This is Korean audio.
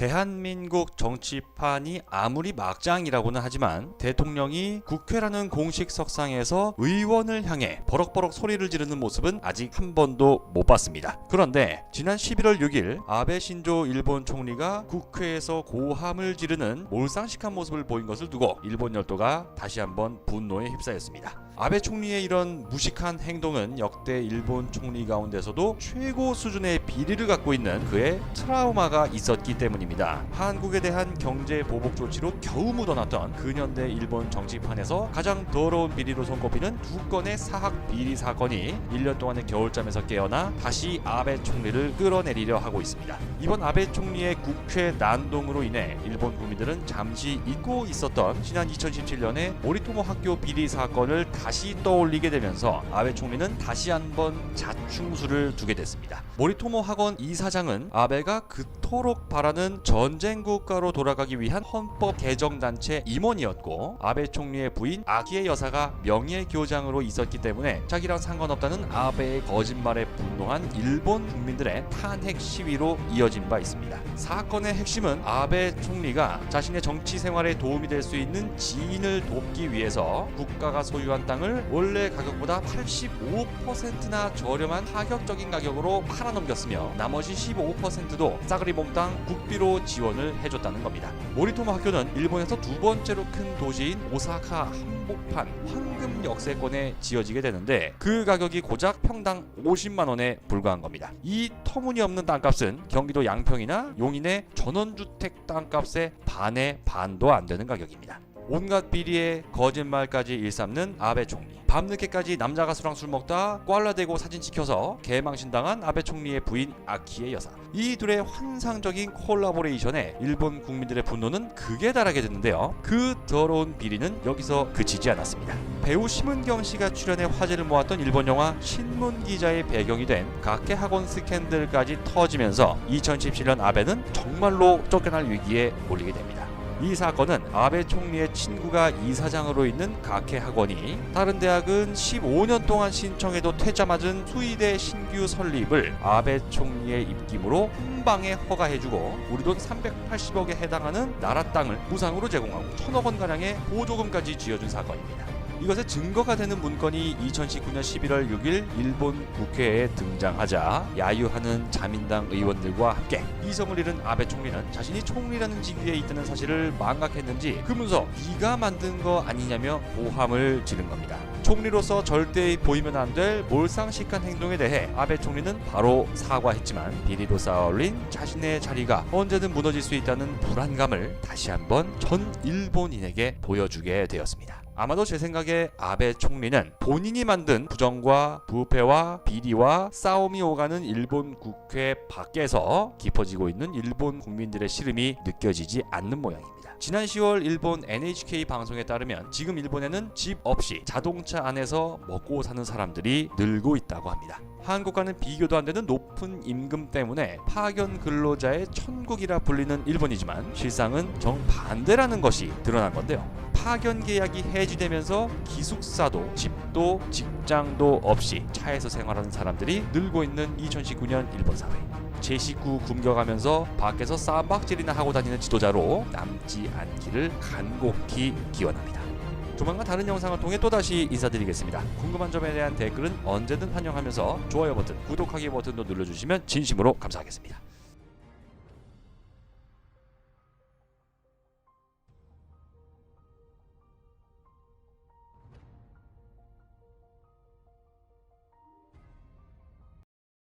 대한민국 정치판이 아무리 막장이라고는 하지만 대통령이 국회라는 공식 석상에서 의원을 향해 버럭버럭 소리를 지르는 모습은 아직 한 번도 못 봤습니다. 그런데 지난 11월 6일 아베 신조 일본 총리가 국회에서 고함을 지르는 몰상식한 모습을 보인 것을 두고 일본 열도가 다시 한번 분노에 휩싸였습니다. 아베 총리의 이런 무식한 행동은 역대 일본 총리 가운데서도 최고 수준의 비리를 갖고 있는 그의 트라우마가 있었기 때문입니다. 한국에 대한 경제 보복 조치로 겨우 묻어놨던 근현대 일본 정치판에서 가장 더러운 비리로 손꼽히는 두 건의 사학 비리 사건이 1년 동안의 겨울잠에서 깨어나 다시 아베 총리를 끌어내리려 하고 있습니다. 이번 아베 총리의 국회 난동으로 인해 일본 국민들은 잠시 잊고 있었던 지난 2017년의 모리토모 학교 비리 사건을 다시 떠올리게 되면서 아베 총리는 다시 한번 자충수를 두게 됐습니다. 모리토모 학원 이사장은 아베가 그토록 바라는 전쟁 국가로 돌아가기 위한 헌법 개정 단체 임원이었고 아베 총리의 부인 아키에 여사가 명예교장으로 있었기 때문에 자기랑 상관없다는 아베의 거짓말에 분노한 일본 국민들의 탄핵 시위로 이어진 바 있습니다. 사건의 핵심은 아베 총리가 자신의 정치 생활에 도움이 될 수 있는 지인을 돕기 위해서 국가가 소유한 땅을 원래 가격보다 85%나 저렴한 파격적인 가격으로 팔아넘겼으며 나머지 15%도 싸그리 몽땅 국비로 지원을 해줬다는 겁니다. 모리토모 학교는 일본에서 두 번째로 큰 도시인 오사카 한복판 황금 역세권에 지어지게 되는데 그 가격이 고작 평당 50만 원에 불과한 겁니다. 이 터무니없는 땅값은 경기도 양평이나 용인의 전원주택 땅값의 반의 반도 안 되는 가격입니다. 온갖 비리에 거짓말까지 일삼는 아베 총리. 밤늦게까지 남자 가수랑 술 먹다 꽐라대고 사진 찍혀서 개망신당한 아베 총리의 부인 아키의 여사. 이 둘의 환상적인 콜라보레이션에 일본 국민들의 분노는 극에 달하게 됐는데요. 그 더러운 비리는 여기서 그치지 않았습니다. 배우 심은경 씨가 출연해 화제를 모았던 일본 영화 신문기자의 배경이 된 가케 학원 스캔들까지 터지면서 2017년 아베는 정말로 쫓겨날 위기에 몰리게 됩니다. 이 사건은 아베 총리의 친구가 이사장으로 있는 가케 학원이 다른 대학은 15년 동안 신청해도 퇴짜 맞은 수의대 신규 설립을 아베 총리의 입김으로 한 방에 허가해주고 우리 돈 380억에 해당하는 나라 땅을 무상으로 제공하고 1,000억 원가량의 보조금까지 쥐어준 사건입니다. 이것의 증거가 되는 문건이 2019년 11월 6일 일본 국회에 등장하자 야유하는 자민당 의원들과 함께 이성을 잃은 아베 총리는 자신이 총리라는 직위에 있다는 사실을 망각했는지 그 문서 네가 만든 거 아니냐며 고함을 지른 겁니다. 총리로서 절대 보이면 안 될 몰상식한 행동에 대해 아베 총리는 바로 사과했지만 비리로 쌓아올린 자신의 자리가 언제든 무너질 수 있다는 불안감을 다시 한번 전 일본인에게 보여주게 되었습니다. 아마도 제 생각에 아베 총리는 본인이 만든 부정과 부패와 비리와 싸움이 오가는 일본 국회 밖에서 깊어지고 있는 일본 국민들의 시름이 느껴지지 않는 모양입니다. 지난 10월 일본 NHK 방송에 따르면 지금 일본에는 집 없이 자동차 안에서 먹고 사는 사람들이 늘고 있다고 합니다. 한국과는 비교도 안 되는 높은 임금 때문에 파견 근로자의 천국이라 불리는 일본이지만 실상은 정반대라는 것이 드러난 건데요. 파견 계약이 해지되면서 기숙사도 집도 직장도 없이 차에서 생활하는 사람들이 늘고 있는 2019년 일본 사회. 제 식구 굶겨가면서 밖에서 쌈박질이나 하고 다니는 지도자로 남지 않기를 간곡히 기원합니다. 조만간 다른 영상을 통해 또다시 인사드리겠습니다. 궁금한 점에 대한 댓글은 언제든 환영하면서 좋아요 버튼, 구독하기 버튼도 눌러주시면 진심으로 감사하겠습니다.